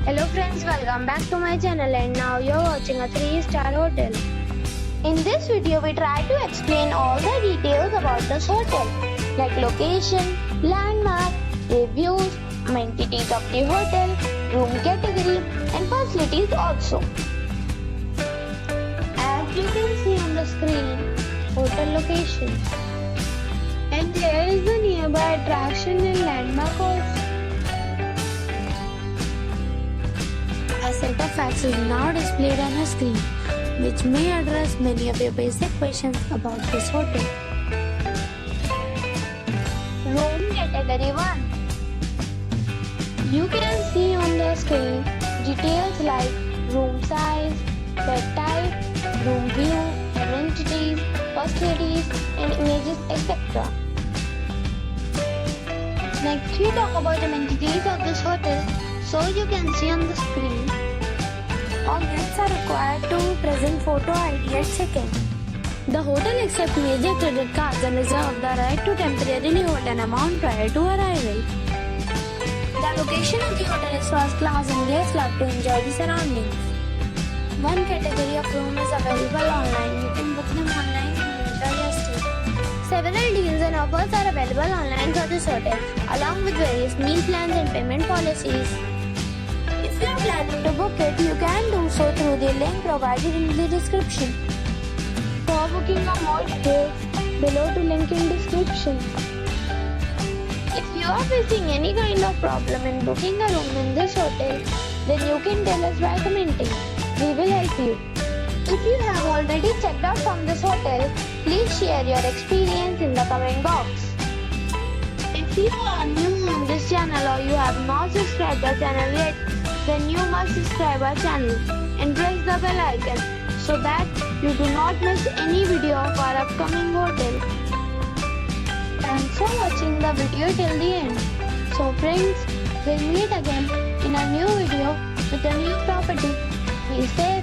Hello friends, welcome back to my channel and now you're watching a 3-star hotel. In this video, we try to explain all the details about this hotel like location, landmark, reviews, amenities of the hotel, room category and facilities also. As you can see on the screen, hotel location. And here is the nearby attraction and landmark also. A set of facts is now displayed on a screen, which may address many of your basic questions about this hotel. Room category 1. You can see on the screen details like room size, bed type, room view, amenities, facilities and images, etc. Next we talk about amenities of this hotel. So you can see on the screen. All guests are required to present photo ID at check-in. The hotel accepts major credit cards and reserves the right to temporarily hold an amount prior to arrival. The location of the hotel is first class and guests love to enjoy the surroundings. One category of room is available online. You can book them online and enjoy your stay. Several deals and offers are available online for this hotel, along with various meal plans and payment policies. If you are planning to book it, you can do so through the link provided in the description. For booking or more details, below the link in description. If you are facing any kind of problem in booking a room in this hotel, then you can tell us by commenting. We will help you. If you have already checked out from this hotel, please share your experience in the comment box. If you are new on this channel or you have not subscribed our channel yet, then you must subscribe our channel and press the bell icon so that you do not miss any video of our upcoming hotel. Thanks for watching the video till the end. So friends, we'll meet again in a new video with a new property. Be safe.